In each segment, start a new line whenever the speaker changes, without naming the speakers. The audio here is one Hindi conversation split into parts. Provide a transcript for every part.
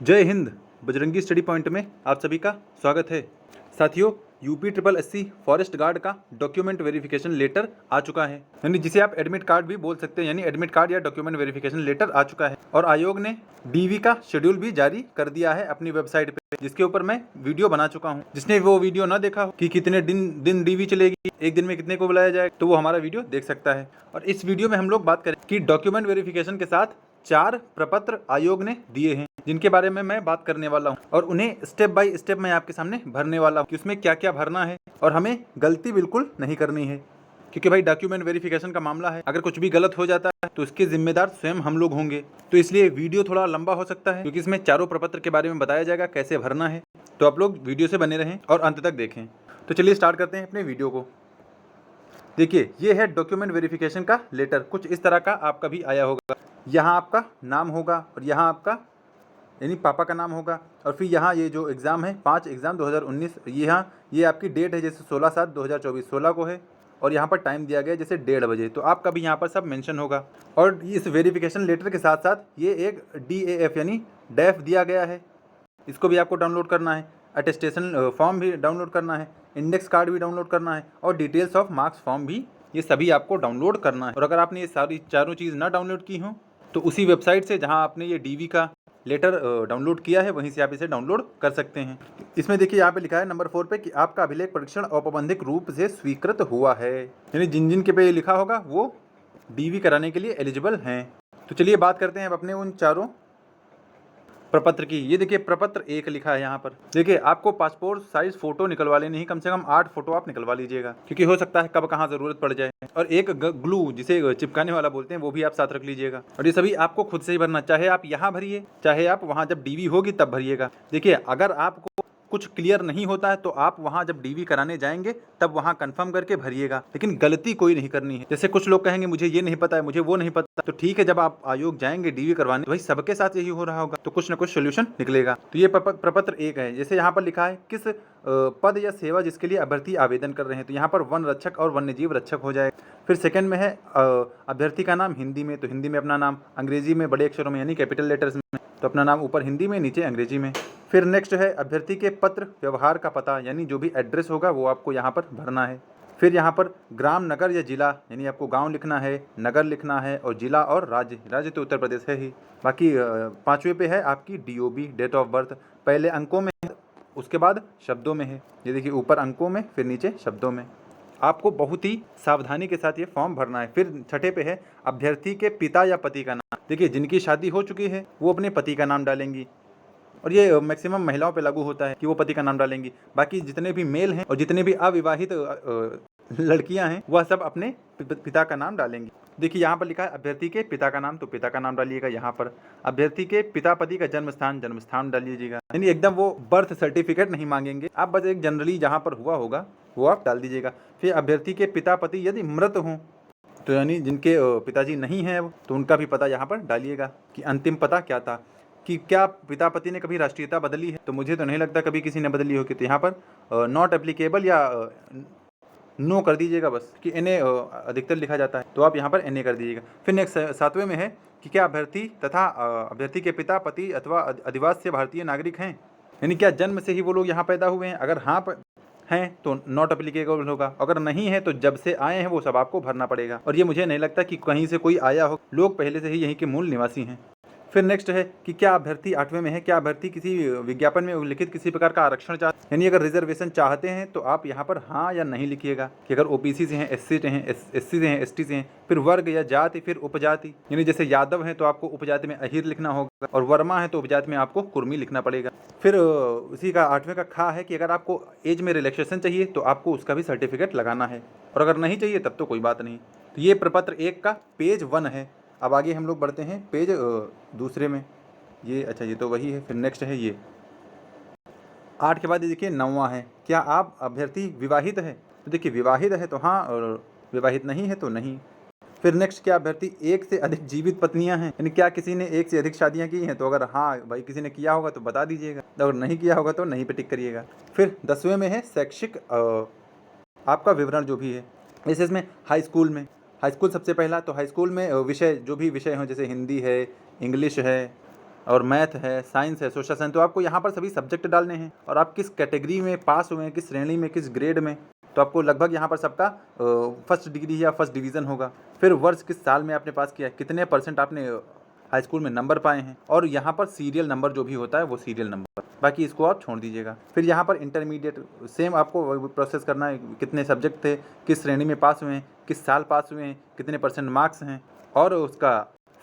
जय हिंद। बजरंगी स्टडी पॉइंट में आप सभी का स्वागत है। साथियों, UP triple SC forest guard का डॉक्यूमेंट वेरिफिकेशन लेटर आ चुका है, यानी जिसे आप एडमिट कार्ड भी बोल सकते हैं, यानी एडमिट कार्ड या डॉक्यूमेंट वेरिफिकेशन लेटर आ चुका है। और आयोग ने डीवी का शेड्यूल भी जारी कर दिया है अपनी वेबसाइट पे, जिसके ऊपर मैं वीडियो बना चुका हूँ। जिसने वो वीडियो ना देखा हो कि कितने दिन डीवी चलेगी, एक दिन में कितने को बुलाया जाए, तो वो हमारा वीडियो देख सकता है। और इस वीडियो में हम लोग बात करें कि डॉक्यूमेंट वेरिफिकेशन के साथ 4 प्रपत्र आयोग ने दिए हैं, जिनके बारे में मैं बात करने वाला हूं। और उन्हें स्टेप बाय स्टेप मैं आपके सामने भरने वाला हूं कि उसमें क्या क्या भरना है और हमें गलती बिल्कुल नहीं करनी है, क्योंकि भाई डॉक्यूमेंट वेरिफिकेशन का मामला है। अगर कुछ भी गलत हो जाता है तो इसके जिम्मेदार स्वयं हम लोग होंगे। तो इसलिए वीडियो थोड़ा लंबा हो सकता है, क्योंकि इसमें चारों प्रपत्र के बारे में बताया जाएगा कैसे भरना है। तो आप लोग वीडियो से बने रहें और अंत तक देखें। तो चलिए स्टार्ट करते हैं अपने वीडियो को। देखिए, ये है डॉक्यूमेंट वेरिफिकेशन का लेटर। कुछ इस तरह का आपका भी आया होगा। यहाँ आपका नाम होगा और यहाँ आपका यानी पापा का नाम होगा। और फिर यहाँ ये जो एग्ज़ाम है 5 एग्ज़ाम 2019, यहाँ ये आपकी डेट है, जैसे 16/7/2024 16 को है। और यहाँ पर टाइम दिया गया है जैसे 1:30 बजे। तो आपका भी यहाँ पर सब मेंशन होगा। और इस वेरिफिकेशन लेटर के साथ साथ ये एक DAF यानी डैफ दिया गया है, इसको भी आपको डाउनलोड करना है। अटेस्टेशन फॉर्म भी डाउनलोड करना है, इंडेक्स कार्ड भी डाउनलोड करना है, और डिटेल्स ऑफ मार्क्स फॉर्म भी, ये सभी आपको डाउनलोड करना है। और अगर आपने ये सारी चारों चीज़ ना डाउनलोड की हो तो उसी वेबसाइट से जहां आपने ये डीवी का लेटर डाउनलोड किया है, वहीं से आप इसे डाउनलोड कर सकते हैं। इसमें देखिए, यहाँ पे लिखा है नंबर 4 पे कि आपका अभिलेख परीक्षण औपबंधिक रूप से स्वीकृत हुआ है, यानी जिन जिन के पे ये लिखा होगा वो डीवी कराने के लिए एलिजिबल हैं। तो चलिए बात करते हैं अब अपने उन चारों प्रपत्र की। ये देखिए, प्रपत्र 1 लिखा है यहाँ पर। देखिए, आपको पासपोर्ट साइज फोटो निकलवा लेनी है, कम से कम 8 फोटो आप निकलवा लीजिएगा, क्योंकि हो सकता है कब कहाँ जरूरत पड़ जाए। और एक ग्लू, जिसे चिपकाने वाला बोलते हैं, वो भी आप साथ रख लीजिएगा। और ये सभी आपको खुद से ही भरना, चाहे आप यहाँ भरिए चाहे आप वहाँ जब डीवी होगी तब भरिएगा। देखिए, अगर आपको कुछ क्लियर नहीं होता है तो आप वहाँ जब डीवी कराने जाएंगे तब वहाँ कंफर्म करके भरिएगा, लेकिन गलती कोई नहीं करनी है। जैसे कुछ लोग कहेंगे मुझे ये नहीं पता है, मुझे वो नहीं पता, तो ठीक है, जब आप आयोग जाएंगे डीवी करवाने तो भाई सबके साथ यही हो रहा होगा, तो कुछ ना कुछ सोल्यूशन निकलेगा। तो ये प्रपत्र 1 है। जैसे यहाँ पर लिखा है किस पद या सेवा जिसके लिए अभ्यर्थी आवेदन कर रहे हैं, तो यहाँ पर वन रक्षक और वन्यजीव रक्षक हो जाएगा। फिर सेकंड में है अभ्यर्थी का नाम हिंदी में, तो हिंदी में अपना नाम, अंग्रेजी में बड़े अक्षरों में यानी कैपिटल लेटर्स में, तो अपना नाम ऊपर हिंदी में नीचे अंग्रेजी में। फिर नेक्स्ट है अभ्यर्थी के पत्र व्यवहार का पता, यानी जो भी एड्रेस होगा वो आपको यहाँ पर भरना है। फिर यहाँ पर ग्राम, नगर या जिला, यानी आपको गांव लिखना है, नगर लिखना है, और जिला और राज्य। राज्य तो उत्तर प्रदेश है ही। बाकी 5वें पे है आपकी DOB, डेट ऑफ बर्थ। पहले अंकों में है, उसके बाद शब्दों में है। ये देखिए, ऊपर अंकों में फिर नीचे शब्दों में। आपको बहुत ही सावधानी के साथ ये फॉर्म भरना है। फिर 6ठे पे है अभ्यर्थी के पिता या पति का नाम। देखिए, जिनकी शादी हो चुकी है वो अपने पति का नाम डालेंगी, और ये मैक्सिमम महिलाओं पे लागू होता है कि वो पति का नाम डालेंगी। बाकी जितने भी मेल हैं और जितने भी अविवाहित लड़कियां हैं वह सब अपने पिता का नाम डालेंगी। देखिए, यहाँ पर लिखा है अभ्यर्थी के पिता का नाम, तो पिता का नाम डालिएगा। यहाँ पर अभ्यर्थी के पिता पति का जन्म स्थान डाल लीजिएगा, यानी एकदम वो बर्थ सर्टिफिकेट नहीं मांगेंगे, आप बस एक जनरली जहाँ पर हुआ होगा वो आप डाल दीजिएगा। फिर अभ्यर्थी के पिता पति यदि मृत हों, तो यानी जिनके पिताजी नहीं हैं तो उनका भी पता यहाँ पर डालिएगा कि अंतिम पता क्या था। कि क्या पिता पति ने कभी राष्ट्रीयता बदली है, तो मुझे तो नहीं लगता कभी किसी ने बदली होगी। तो यहाँ पर नॉट एप्लीकेबल या नो कर दीजिएगा बस, कि NA अधिकतर लिखा जाता है, तो आप यहाँ पर NA कर दीजिएगा। फिर नेक्स्ट 7वें में है कि क्या अभ्यर्थी तथा अभ्यर्थी के पिता पति अथवा अधिवासी भारतीय नागरिक हैं, यानी क्या जन्म से ही वो लोग यहाँ पैदा हुए हैं। अगर हाँ हैं तो नॉट एप्लीकेबल होगा, अगर नहीं है तो जब से आए हैं वो सब आपको भरना पड़ेगा। और ये मुझे नहीं लगता कि कहीं से कोई आया हो, लोग पहले से ही यहीं के मूल निवासी हैं। फिर नेक्स्ट है कि क्या अभ्यर्थी 8वें में है, क्या अभ्यर्थी किसी विज्ञापन में उल्लिखित किसी प्रकार का आरक्षण चाहते, यानी अगर रिजर्वेशन चाहते हैं तो आप यहाँ पर हाँ या नहीं लिखिएगा, कि अगर OBC से हैं, SC से हैं, SC से हैं, ST से हैं। फिर वर्ग या जाति, फिर उपजाति, यानी जैसे यादव हैं तो आपको उपजाति में अहिर लिखना होगा, और वर्मा है तो उपजाति में आपको कुर्मी लिखना पड़ेगा। फिर उसी का 8वें का खा है कि अगर आपको एज में रिलैक्सेशन चाहिए तो आपको उसका भी सर्टिफिकेट लगाना है, और अगर नहीं चाहिए तब तो कोई बात नहीं। तो ये प्रपत्र 1 का पेज 1 है। अब आगे हम लोग बढ़ते हैं पेज दूसरे में। ये अच्छा, ये तो वही है। फिर नेक्स्ट है ये 8 के बाद देखिए 9वां है, क्या आप अभ्यर्थी विवाहित है, तो देखिए विवाहित है तो हाँ, और विवाहित नहीं है तो नहीं। फिर नेक्स्ट, क्या अभ्यर्थी 1 से अधिक जीवित पत्नियां हैं, यानी क्या किसी ने 1 से अधिक शादियां की हैं, तो अगर हाँ भाई किसी ने किया होगा तो बता दीजिएगा, अगर नहीं किया होगा तो नहीं पे टिक करिएगा। फिर 10वें में है शैक्षिक आपका विवरण जो भी है। जैसे इसमें हाई स्कूल सबसे पहला, तो हाई स्कूल में विषय जो भी विषय हों, जैसे हिंदी है, इंग्लिश है, और मैथ है, साइंस है, सोशल साइंस, तो आपको यहाँ पर सभी सब्जेक्ट डालने हैं और आप किस कैटेगरी में पास हुए हैं, किस श्रेणी में, किस ग्रेड में, तो आपको लगभग यहाँ पर सबका फर्स्ट डिग्री या फर्स्ट डिवीज़न होगा। फिर वर्ष किस साल में आपने पास किया है, कितने % आपने हाई स्कूल में नंबर पाए हैं, और यहाँ पर सीरियल नंबर जो भी होता है वो सीरियल नंबर, बाकी इसको आप छोड़ दीजिएगा। फिर यहाँ पर इंटरमीडिएट सेम आपको प्रोसेस करना है, कितने सब्जेक्ट थे, किस श्रेणी में पास हुए हैं, किस साल पास हुए हैं, कितने % मार्क्स हैं, और उसका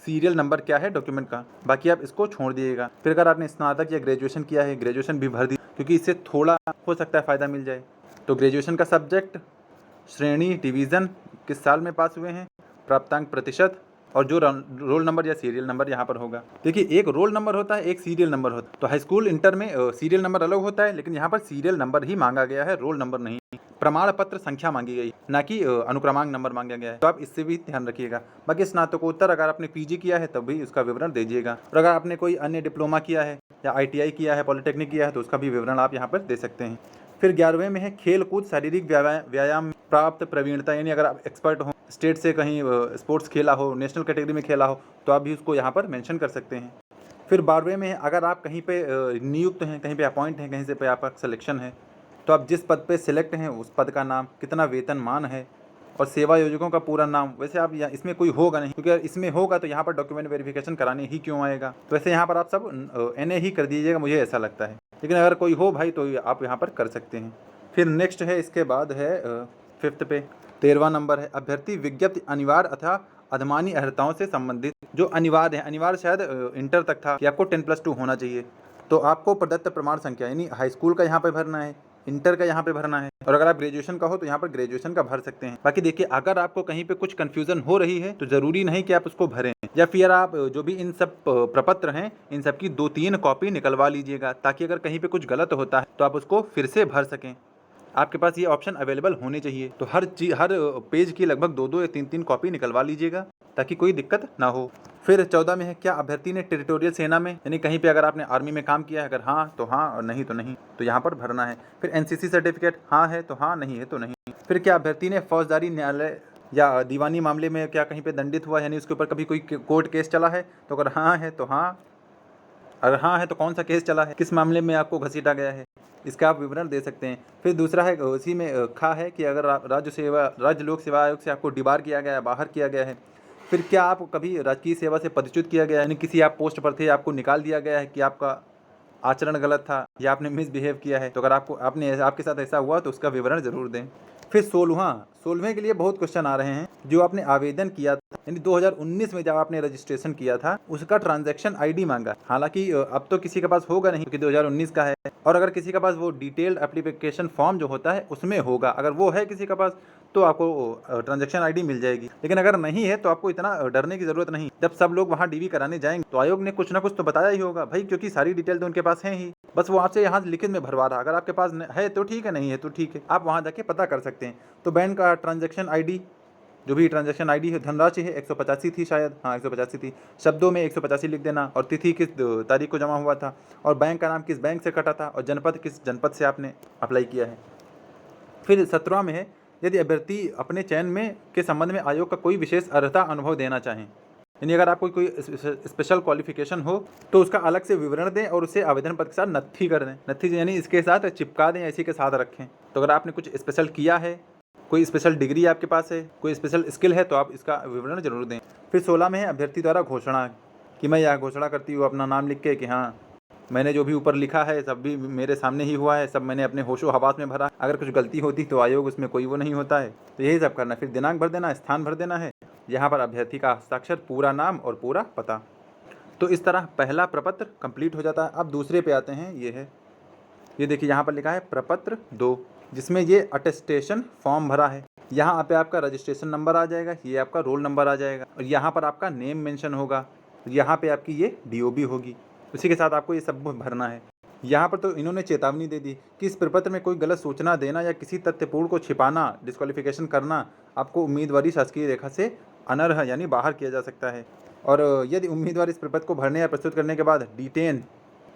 सीरियल नंबर क्या है डॉक्यूमेंट का, बाकी आप इसको छोड़ दीजिएगा। फिर अगर आपने स्नातक या ग्रेजुएशन किया है, ग्रेजुएशन भी भर दी, क्योंकि इससे थोड़ा हो सकता है फ़ायदा मिल जाए। तो ग्रेजुएशन का सब्जेक्ट, श्रेणी, डिवीज़न, किस साल में पास हुए हैं, प्राप्तांक प्रतिशत, और जो रोल नंबर या सीरियल नंबर यहाँ पर होगा। देखिए, एक रोल नंबर होता है, एक सीरियल नंबर होता है। तो हाई स्कूल इंटर में सीरियल नंबर अलग होता है, लेकिन यहाँ पर सीरियल नंबर ही मांगा गया है, रोल नंबर नहीं। प्रमाण पत्र संख्या मांगी गई, ना कि अनुक्रमांक नंबर मांगा गया है, तो आप इससे भी ध्यान रखिएगा। बाकी स्नातकोत्तर अगर आपने पीजी किया है तब भी उसका विवरण दीजिएगा, और अगर आपने कोई अन्य डिप्लोमा किया है या ITI किया है, पॉलिटेक्निक किया है, तो उसका भी विवरण आप यहाँ पर दे सकते हैं। फिर 11वें में है खेल कूद शारीरिक व्यायाम प्राप्त प्रवीणता, यानी अगर आप एक्सपर्ट हो, स्टेट से कहीं स्पोर्ट्स खेला हो, नेशनल कैटेगरी में खेला हो, तो आप भी उसको यहाँ पर मेंशन कर सकते हैं। फिर 12वें में अगर आप कहीं पे नियुक्त हैं, कहीं पे अपॉइंट हैं, कहीं से पे आपका सिलेक्शन है, तो आप जिस पद पे सिलेक्ट हैं उस पद का नाम, कितना वेतनमान है, और सेवा योजकों का पूरा नाम। वैसे आप इसमें कोई होगा नहीं, क्योंकि अगर इसमें होगा तो यहाँ पर डॉक्यूमेंट वेरिफिकेशन कराने ही क्यों आएगा। तो वैसे यहाँ पर आप सब NA ही कर दीजिएगा, मुझे ऐसा लगता है, लेकिन अगर कोई हो भाई तो आप यहाँ पर कर सकते हैं। फिर नेक्स्ट है, इसके बाद है 5th पे 13वां नंबर है, अभ्यर्थी विज्ञप्ति अनिवार्य अथवा अधिमानी अर्हताओं से संबंधित। जो अनिवार्य है, अनिवार्य शायद इंटर तक था कि आपको 10+2 होना चाहिए, तो आपको प्रदत्त प्रमाण संख्या यानी हाई स्कूल का यहाँ पे भरना है, इंटर का यहाँ पे भरना है, और अगर आप ग्रेजुएशन का हो तो यहाँ पर ग्रेजुएशन का भर सकते हैं। बाकी देखिए, अगर आपको कहीं पे कुछ कंफ्यूजन हो रही है तो जरूरी नहीं कि आप उसको भरें, या फिर आप जो भी इन सब प्रपत्र हैं इन सब की 2-3 कॉपी निकलवा लीजिएगा, ताकि अगर कहीं पे कुछ गलत होता है तो आप उसको फिर से भर सकें। आपके पास ये ऑप्शन अवेलेबल होने चाहिए, तो हर पेज की लगभग 2-2 या 3-3 कॉपी निकलवा लीजिएगा, ताकि कोई दिक्कत ना हो। फिर 14 में है, क्या अभ्यर्थी ने टेरिटोरियल सेना में, यानी कहीं पे अगर आपने आर्मी में काम किया है, अगर हाँ तो हाँ और नहीं तो नहीं, तो यहाँ पर भरना है। फिर NCC सर्टिफिकेट, हाँ है तो हाँ, नहीं है तो नहीं। फिर क्या अभ्यर्थी ने फौजदारी न्यायालय या दीवानी मामले में क्या कहीं पे दंडित हुआ, यानी उसके ऊपर कभी कोई कोर्ट केस चला है, तो अगर हाँ है तो हाँ, अगर हाँ है तो कौन सा केस चला है, किस मामले में आपको घसीटा गया है, इसका आप विवरण दे सकते हैं। फिर दूसरा है, उसी में खा है कि अगर राज्य लोक सेवा आयोग से आपको डिबार किया गया है, बाहर किया गया है। फिर क्या आप कभी राजकीय सेवा से पदच्युत किया गया है, यानी किसी आप पोस्ट पर थे, आपको निकाल दिया गया है कि आपका आचरण गलत था या आपने मिसबिहेव किया है, तो अगर आपके साथ ऐसा हुआ तो उसका विवरण जरूर दें। फिर 16वें के लिए बहुत क्वेश्चन आ रहे हैं, जो आपने आवेदन किया था, यानी 2019 में जब आपने रजिस्ट्रेशन किया था उसका ट्रांजैक्शन ID मांगा। हालांकि अब तो किसी के पास होगा नहीं, क्योंकि 2019 का है, और अगर किसी के पास वो डिटेल्ड एप्लीकेशन फॉर्म जो होता है उसमें होगा, अगर वो है किसी के पास तो आपको ट्रांजैक्शन ID मिल जाएगी। लेकिन अगर नहीं है तो आपको इतना डरने की जरूरत नहीं, जब सब लोग वहाँ DV कराने जाएंगे तो आयोग ने कुछ ना कुछ तो बताया ही होगा भाई, क्योंकि सारी डिटेल तो उनके पास है ही, बस वो आपसे यहाँ लिखित में भरवा रहा। अगर आपके पास है तो ठीक है, नहीं है तो ठीक है, आप वहाँ जाके पता कर सकते हैं। तो बैंक का ट्रांजैक्शन ID, जो भी ट्रांजैक्शन ID है, धनराशि है 185 थी शायद, हाँ 185 थी, शब्दों में 185 लिख देना, और तिथि किस तारीख को जमा हुआ था, और बैंक का नाम किस बैंक से कटा था, और जनपद किस जनपद से आपने अप्लाई किया है। फिर 17वां में है, यदि अभ्यर्थी अपने चयन में के संबंध में आयोग का कोई विशेष अर्हता अनुभव देना चाहें, यानी अगर आपको कोई स्पेशल क्वालिफिकेशन हो तो उसका अलग से विवरण दें और उसे आवेदन पत्र के साथ नत्थी कर दें। नत्थी यानी इसके साथ चिपका दें, इसी के साथ रखें। तो अगर आपने कुछ स्पेशल किया है, कोई स्पेशल डिग्री आपके पास है, कोई स्पेशल स्किल है, तो आप इसका विवरण जरूर दें। फिर 16 में है, अभ्यर्थी द्वारा घोषणा, कि मैं यह घोषणा करती हूँ अपना नाम लिख के कि हाँ मैंने जो भी ऊपर लिखा है सब भी मेरे सामने ही हुआ है, सब मैंने अपने होशो हवास में भरा। अगर कुछ गलती होती तो आयोग उसमें कोई वो नहीं होता है, तो यही सब करना। फिर दिनांक भर देना, स्थान भर देना है, यहाँ पर अभ्यर्थी का हस्ताक्षर, पूरा नाम और पूरा पता। तो इस तरह पहला प्रपत्र कंप्लीट हो जाता है। अब दूसरे पे आते हैं, ये है, ये देखिए यहाँ पर लिखा है प्रपत्र 2, जिसमें ये अटेस्टेशन फॉर्म भरा है। यहाँ पे आपका रजिस्ट्रेशन नंबर आ जाएगा, ये आपका रोल नंबर आ जाएगा, और यहाँ पर आपका नेम मेंशन होगा, यहाँ पे आपकी ये DOB होगी, उसी के साथ आपको ये सब भरना है। यहाँ पर तो इन्होंने चेतावनी दे दी कि इस प्रपत्र में कोई गलत सूचना देना या किसी तथ्यपूर्ण को छिपाना, डिस्क्वालिफिकेशन करना, आपको उम्मीदवारी शासकीय रेखा से अनर्ह यानी बाहर किया जा सकता है। और यदि उम्मीदवार इस प्रपत्र को भरने या प्रस्तुत करने के बाद डिटेन,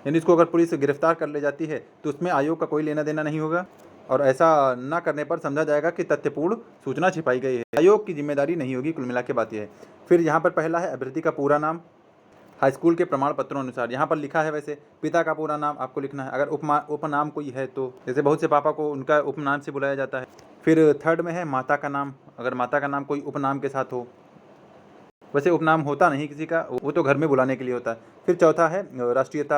यानी इसको अगर पुलिस गिरफ्तार कर ले जाती है तो उसमें आयोग का कोई लेना देना नहीं होगा, और ऐसा न करने पर समझा जाएगा कि तथ्यपूर्ण सूचना छिपाई गई है। आयोग की जिम्मेदारी नहीं होगी, कुल मिला के बात यह है। फिर यहाँ पर पहला है, अभ्यर्थी का पूरा नाम, हाई स्कूल के प्रमाण पत्रों अनुसार। यहाँ पर लिखा है वैसे पिता का पूरा नाम आपको लिखना है, अगर उपनाम कोई है तो, जैसे बहुत से पापा को उनका उपनाम से बुलाया जाता है। फिर थर्ड में है माता का नाम, अगर माता का नाम कोई उपनाम के साथ हो, वैसे उपनाम होता नहीं किसी का, वो तो घर में बुलाने के लिए होता है। फिर चौथा है राष्ट्रीयता,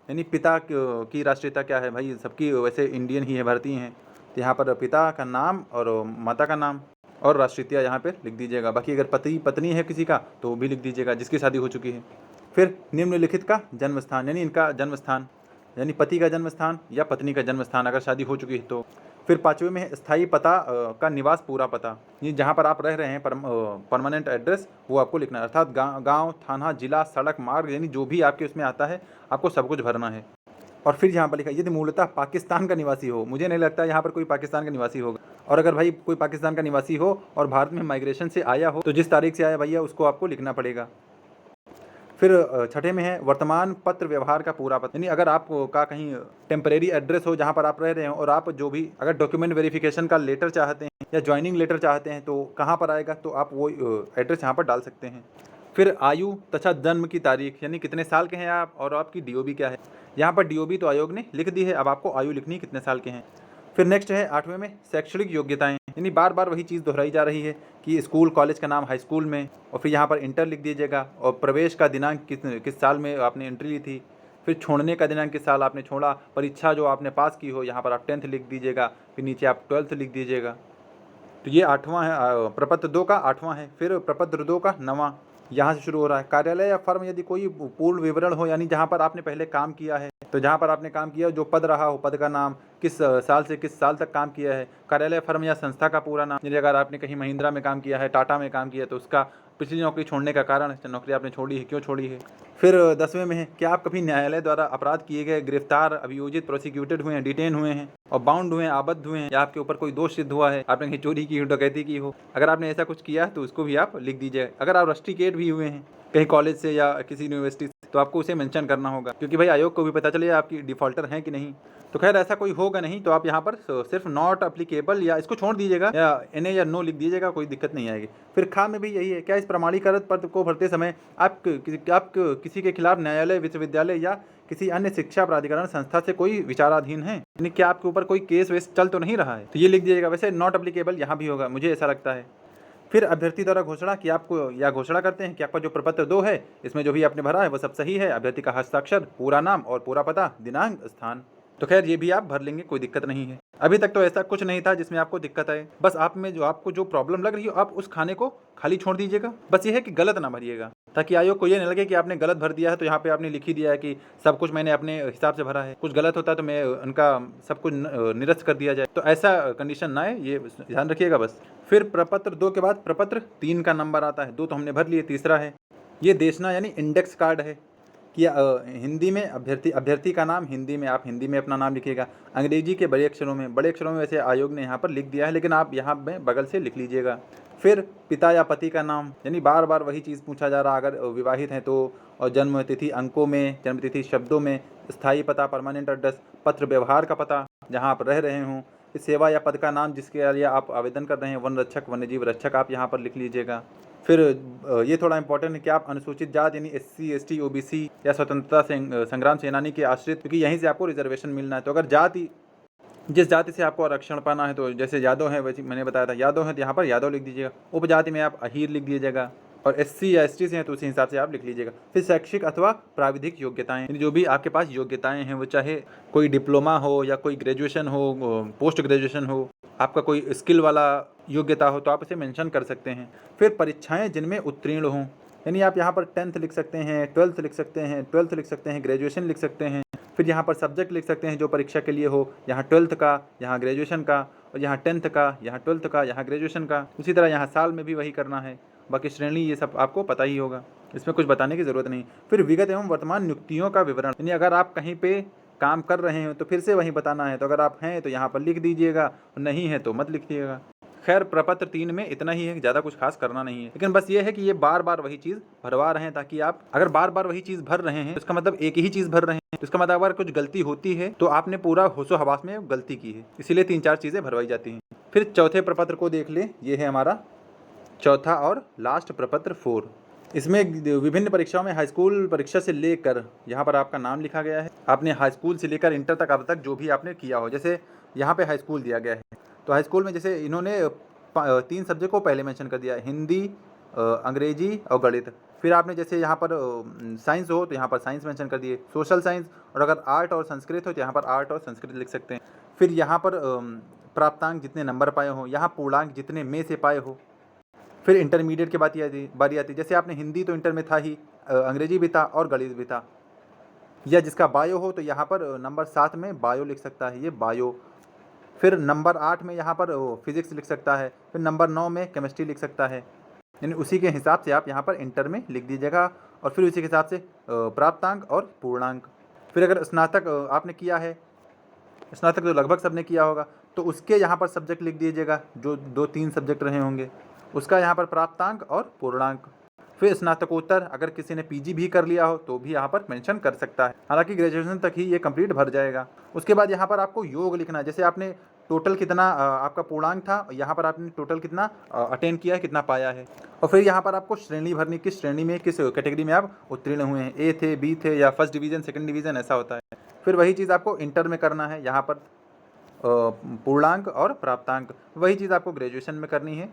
यानी पिता की राष्ट्रीयता क्या है भाई, सबकी वैसे इंडियन ही है, भारतीय हैं, तो यहाँ पर पिता का नाम और माता का नाम और राष्ट्रीयता यहाँ पे लिख दीजिएगा। बाकी अगर पति पत्नी है किसी का तो वो भी लिख दीजिएगा जिसकी शादी हो चुकी है। फिर निम्नलिखित का जन्म स्थान, यानी इनका जन्म स्थान, यानी पति का जन्म स्थान या पत्नी का जन्म स्थान अगर शादी हो चुकी है तो। फिर पाँचवें में है स्थायी पता का निवास पूरा पता, ये जहाँ पर आप रह रहे हैं परमानेंट एड्रेस वो आपको लिखना है, अर्थात गाँव, थाना, जिला, सड़क, मार्ग, यानी जो भी आपके उसमें आता है आपको सब कुछ भरना है। और फिर यहाँ पर लिखा यदि मूलतः पाकिस्तान का निवासी हो, मुझे नहीं लगता यहाँ पर कोई पाकिस्तान का निवासी होगा, और अगर भाई कोई पाकिस्तान का निवासी हो और भारत में माइग्रेशन से आया हो तो जिस तारीख से आया भैया उसको आपको लिखना पड़ेगा। फिर छठे में है वर्तमान पत्र व्यवहार का पूरा पता, यानी अगर आपका कहीं टेम्परेरी एड्रेस हो जहाँ पर आप रह रहे हो और आप जो भी अगर डॉक्यूमेंट वेरिफिकेशन का लेटर चाहते हैं या ज्वाइनिंग लेटर चाहते हैं तो कहाँ पर आएगा, तो आप वो एड्रेस यहाँ पर डाल सकते हैं। फिर आयु तथा जन्म की तारीख, यानी कितने साल के हैं आप और आपकी डीओबी क्या है। यहाँ पर डीओबी तो आयोग ने लिख दी है, अब आपको आयु लिखनी है कितने साल के हैं। फिर नेक्स्ट है आठवें में शैक्षणिक योग्यताएं, यानी बार बार वही चीज़ दोहराई जा रही है कि स्कूल कॉलेज का नाम हाई स्कूल में, और फिर यहाँ पर इंटर लिख दीजिएगा, और प्रवेश का दिनांक किस साल में आपने एंट्री ली थी, फिर छोड़ने का दिनांक किस साल आपने छोड़ा, परीक्षा जो आपने पास की हो यहाँ पर आप 10th लिख दीजिएगा, फिर नीचे आप 12th लिख दीजिएगा। तो ये 8वां है, प्रपत्र 2 का 8वां है। फिर प्रपत्र 2 का 9वां यहाँ से शुरू हो रहा है। कार्यालय या फर्म, यदि कोई पूर्ण विवरण हो, यानी जहाँ पर आपने पहले काम किया है, तो जहाँ पर आपने काम किया जो पद रहा हो, पद का नाम, किस साल से किस साल तक काम किया है। कार्यालय, फर्म या संस्था का पूरा नाम, यदि अगर आपने कहीं महिंद्रा में काम किया है, टाटा में काम किया, तो उसका पिछली नौकरी छोड़ने का कारण, नौकरी आपने छोड़ी है, क्यों छोड़ी है। फिर 10वें में है क्या आप कभी न्यायालय द्वारा अपराध किए गए, गिरफ्तार, अभियोजित, प्रोसिक्यूटेड हुए हैं, डिटेन हुए हैं और बाउंड हुए हैं, आबद्ध हुए हैं, या आपके ऊपर कोई दोष सिद्ध हुआ है, आपने कहीं चोरी की हो, डकैती की हो, अगर आपने ऐसा कुछ किया तो उसको भी आप लिख दीजिए। अगर आप रस्टिकेट भी हुए हैं कहीं कॉलेज से या किसी यूनिवर्सिटी से तो आपको उसे मेंशन करना होगा, क्योंकि भाई आयोग को भी पता चले आपकी डिफॉल्टर हैं कि नहीं। तो खैर ऐसा कोई होगा नहीं, तो आप यहाँ पर सिर्फ नॉट अप्लीकेबल या इसको छोड़ दीजिएगा, या NA या नो लिख दीजिएगा, कोई दिक्कत नहीं आएगी। फिर खा में भी यही है, क्या इस प्रमाणीकृत पत्र को भरते समय आप किसी के खिलाफ न्यायालय, विश्वविद्यालय या किसी अन्य शिक्षा प्राधिकरण संस्था से कोई विचाराधीन है, यानी क्या आपके ऊपर कोई केस वेस चल तो नहीं रहा है, तो ये लिख दीजिएगा। वैसे नॉट अप्लीकेबल यहाँ भी होगा, मुझे ऐसा लगता है। फिर अभ्यर्थी द्वारा घोषणा कि आपको या घोषणा करते हैं कि आपका जो प्रपत्र 2 है इसमें जो भी आपने भरा है वो सब सही है, अभ्यर्थी का हस्ताक्षर, पूरा नाम और पूरा पता, दिनांक, स्थान। तो खैर ये भी आप भर लेंगे, कोई दिक्कत नहीं है। अभी तक तो ऐसा कुछ नहीं था जिसमें आपको दिक्कत आए, बस आप में जो आपको जो प्रॉब्लम लग रही हो आप उस खाने को खाली छोड़ दीजिएगा। बस ये है कि गलत ना भरिएगा, ताकि आयोग को ये नहीं लगे कि आपने गलत भर दिया है, तो यहाँ पे आपने लिख ही दिया है कि सब कुछ मैंने अपने हिसाब से भरा है, कुछ गलत होता है तो मैं उनका सब कुछ निरस्त कर दिया जाए, तो ऐसा कंडीशन ना है, ये ध्यान रखिएगा बस। फिर प्रपत्र 2 के बाद प्रपत्र 3 का नंबर आता है, 2 तो हमने भर लिए, तीसरा है ये देशना, यानी इंडेक्स कार्ड है कि हिंदी में अभ्यर्थी का नाम हिंदी में, आप हिंदी में अपना नाम लिखिएगा, अंग्रेजी के बड़े अक्षरों में वैसे आयोग ने यहाँ पर लिख दिया है, लेकिन आप यहाँ में बगल से लिख लीजिएगा। फिर पिता या पति का नाम, यानी बार बार वही चीज़ पूछा जा रहा, अगर विवाहित हैं तो, और जन्म तिथि अंकों में, जन्म तिथि शब्दों में, स्थायी पता, परमानेंट एड्रेस, पत्र व्यवहार का पता जहाँ आप रह रहे हों, सेवा या पद का नाम जिसके लिए आप आवेदन कर रहे हैं, वन रक्षक, वन्यजीव रक्षक, आप यहाँ पर लिख लीजिएगा। फिर ये थोड़ा इंपॉर्टेंट है कि आप अनुसूचित जाति यानी SC ST OBC या स्वतंत्रता संग्राम सेनानी के आश्रित, क्योंकि यहीं से आपको रिजर्वेशन मिलना है। तो अगर जिस जाति से आपको आरक्षण पाना है, तो जैसे यादव है, वैसे मैंने बताया था यादव है तो यहाँ पर यादव लिख दीजिएगा, उपजाति में आप अहीर लिख दीजिएगा, और SC या ST से हैं तो उसी हिसाब से आप लिख लीजिएगा। फिर शैक्षिक अथवा प्राविधिक योग्यताएं, यानी जो भी आपके पास योग्यताएं हैं, वो चाहे कोई डिप्लोमा हो या कोई ग्रेजुएशन हो, पोस्ट ग्रेजुएशन हो, आपका कोई स्किल वाला योग्यता हो तो आप इसे मेंशन कर सकते हैं। फिर परीक्षाएं जिनमें उत्तीर्ण हों, यानी आप यहाँ पर 10th लिख सकते हैं, 12th लिख सकते हैं, 12th लिख सकते हैं, ग्रेजुएशन लिख सकते हैं। फिर यहाँ पर सब्जेक्ट लिख सकते हैं जो परीक्षा के लिए हो, यहाँ 12th का, यहाँ ग्रेजुएशन का, और यहाँ 10th का, यहाँ 12th का, यहाँ ग्रेजुएशन का। उसी तरह यहाँ साल में भी वही करना है, बाकी श्रेणी ये सब आपको पता ही होगा, इसमें कुछ बताने की ज़रूरत नहीं। फिर विगत एवं वर्तमान नियुक्तियों का विवरण, यानी अगर आप कहीं पे काम कर रहे हो तो फिर से वहीं बताना है, तो अगर आप हैं तो यहाँ पर लिख दीजिएगा, नहीं है तो मत लिखिएगा। खैर प्रपत्र 3 में इतना ही है, ज़्यादा कुछ खास करना नहीं है, लेकिन बस ये है कि ये बार बार वही चीज़ भरवा रहे हैं, ताकि आप अगर बार बार वही चीज़ भर रहे हैं तो इसका मतलब एक ही चीज़ भर रहे हैं, तो इसका मतलब अगर कुछ गलती होती है तो आपने पूरा होशो हवास में गलती की है, इसीलिए 3-4 चीज़ें भरवाई जाती हैं। फिर चौथे प्रपत्र को देख ले, ये है हमारा चौथा और लास्ट प्रपत्र 4। इसमें विभिन्न परीक्षाओं में हाई स्कूल परीक्षा से लेकर यहाँ पर आपका नाम लिखा गया है, आपने हाई स्कूल से लेकर इंटर तक अब तक जो भी आपने किया हो। जैसे यहाँ पे हाई स्कूल दिया गया है, तो हाई स्कूल में जैसे इन्होंने 3 सब्जेक्ट को पहले मेंशन कर दिया है, हिंदी, अंग्रेजी और गणित। फिर आपने जैसे यहाँ पर साइंस हो तो यहाँ पर साइंस मेंशन कर दिए, सोशल साइंस, और अगर आर्ट और संस्कृत हो तो यहाँ पर आर्ट और संस्कृत लिख सकते हैं। फिर यहाँ पर प्राप्तांक जितने नंबर पाए हो, यहाँ पूर्णांक जितने में से पाए हो। फिर इंटरमीडिएट की बारी आती, जैसे आपने हिंदी तो इंटर में था ही, अंग्रेजी भी था और गणित भी था। या जिसका बायो हो तो यहाँ पर नंबर 7 में बायो लिख सकता है, ये बायो। फिर नंबर 8 में यहाँ पर फिजिक्स लिख सकता है, फिर नंबर 9 में केमिस्ट्री लिख सकता है। यानी उसी के हिसाब से आप यहाँ पर इंटर में लिख दीजिएगा, और फिर उसी के हिसाब से प्राप्तांक और पूर्णांक। फिर अगर स्नातक आपने किया है, स्नातक तो लगभग सबने किया होगा, तो उसके यहाँ पर सब्जेक्ट लिख दीजिएगा, जो 2-3 सब्जेक्ट रहे होंगे, उसका यहाँ पर प्राप्तांक और पूर्णांक। फिर स्नातकोत्तर अगर किसी ने पीजी भी कर लिया हो तो भी यहाँ पर मेंशन कर सकता है, हालांकि ग्रेजुएशन तक ही ये कंप्लीट भर जाएगा। उसके बाद यहाँ पर आपको योग लिखना है, जैसे आपने टोटल कितना आपका पूर्णांक था, यहाँ पर आपने टोटल कितना अटेंड किया है, कितना पाया है। और फिर यहाँ पर आपको श्रेणी भरनी, किस श्रेणी में, किस कैटेगरी में आप उत्तीर्ण हुए हैं, ए थे, बी थे, या फर्स्ट डिवीज़न, सेकंड डिवीज़न, ऐसा होता है। फिर वही चीज़ आपको इंटर में करना है, यहाँ पर पूर्णांक और प्राप्तांक, वही चीज़ आपको ग्रेजुएशन में करनी है।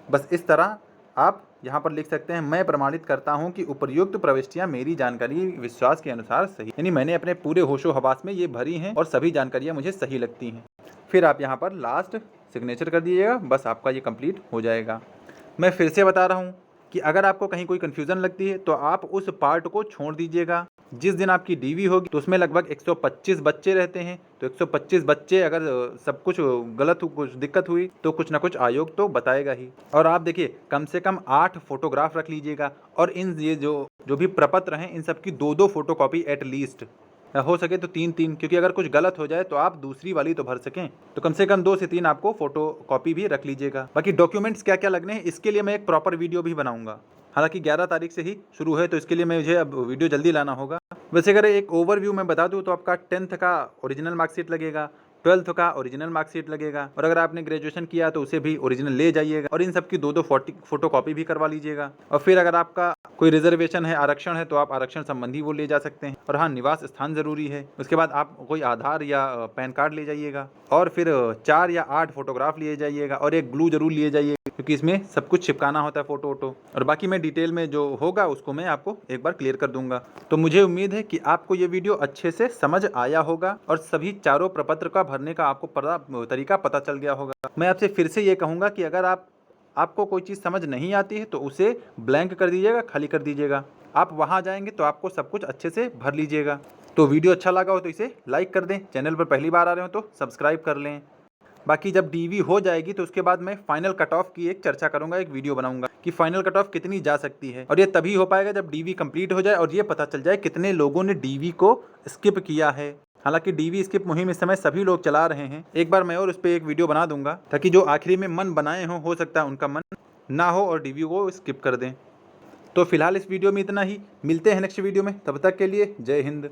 बस इस तरह आप यहाँ पर लिख सकते हैं, मैं प्रमाणित करता हूँ कि उपर्युक्त प्रविष्टियाँ मेरी जानकारी विश्वास के अनुसार सही, यानी मैंने अपने पूरे होशो हवास में ये भरी हैं और सभी जानकारियाँ मुझे सही लगती हैं। फिर आप यहाँ पर लास्ट सिग्नेचर कर दीजिएगा, बस आपका ये कंप्लीट हो जाएगा। मैं फिर से बता रहा हूँ कि अगर आपको कहीं कोई कन्फ्यूज़न लगती है तो आप उस पार्ट को छोड़ दीजिएगा। जिस दिन आपकी डीवी होगी तो उसमें लगभग 125 बच्चे रहते हैं, तो 125 बच्चे अगर सब कुछ गलत हो, कुछ दिक्कत हुई तो कुछ ना कुछ आयोग तो बताएगा ही। और आप देखिए कम से कम 8 फोटोग्राफ रख लीजिएगा, और इन ये जो भी प्रपत्र हैं इन सब की 2-2 फोटोकॉपी एटलीस्ट, हो सके तो 3-3, क्योंकि अगर कुछ गलत हो जाए तो आप दूसरी वाली तो भर सकें। तो कम से कम 2 से 3 आपको फोटो कॉपी भी रख लीजिएगा। बाकी डॉक्यूमेंट्स क्या क्या लगने हैं इसके लिए मैं एक प्रॉपर वीडियो भी बनाऊंगा, हालांकि 11 तारीख से ही शुरू है, तो इसके लिए मुझे अब वीडियो जल्दी लाना होगा। वैसे अगर एक ओवरव्यू मैं बता दूं तो आपका 10th का ओरिजिनल मार्कशीट लगेगा, 12th का ओरिजिनल मार्कशीट लगेगा, और अगर आपने ग्रेजुएशन किया तो उसे भी ओरिजिनल ले जाइएगा, और इन सब की 2-2 फोटोकॉपी भी करवा लीजिएगा। और फिर अगर आपका कोई रिजर्वेशन है, आरक्षण है, तो आप आरक्षण संबंधी वो ले जा सकते हैं। और हाँ, निवास स्थान ज़रूरी है। उसके बाद आप कोई आधार या पैन कार्ड ले जाइएगा, और फिर 4 या 8 फोटोग्राफ लिए जाइएगा, और एक ग्लू जरूर लिए जाइएगा, क्योंकि इसमें सब कुछ चिपकाना होता है फोटो वोटो। और बाकी मैं डिटेल में जो होगा उसको मैं आपको एक बार क्लियर कर दूंगा। तो मुझे उम्मीद है कि आपको ये वीडियो अच्छे से समझ आया होगा, और सभी चारों प्रपत्र का भरने का आपको तरीका पता चल गया होगा। मैं आपसे फिर से ये कहूँगा कि अगर आपको कोई चीज़ समझ नहीं आती है तो उसे ब्लैंक कर दीजिएगा, खाली कर दीजिएगा। आप वहाँ जाएंगे तो आपको सब कुछ अच्छे से भर लीजिएगा। तो वीडियो अच्छा लगा हो तो इसे लाइक कर दें, चैनल पर पहली बार आ रहे हो तो सब्सक्राइब कर लें। बाकी जब डीवी हो जाएगी तो उसके बाद मैं फाइनल कट ऑफ की एक चर्चा करूंगा, एक वीडियो बनाऊंगा कि फाइनल कट ऑफ कितनी जा सकती है, और ये तभी हो पाएगा जब डीवी कंप्लीट हो जाए और ये पता चल जाए कितने लोगों ने डीवी को स्किप किया है। हालांकि डीवी स्किप मुहिम इस समय सभी लोग चला रहे हैं, एक बार मैं और उस पर एक वीडियो बना दूंगा, ताकि जो आखिरी में मन बनाए हों, हो सकता है उनका मन ना हो और डीवी को स्किप कर दें। तो फिलहाल इस वीडियो में इतना ही, मिलते हैं नेक्स्ट वीडियो में, तब तक के लिए जय हिंद।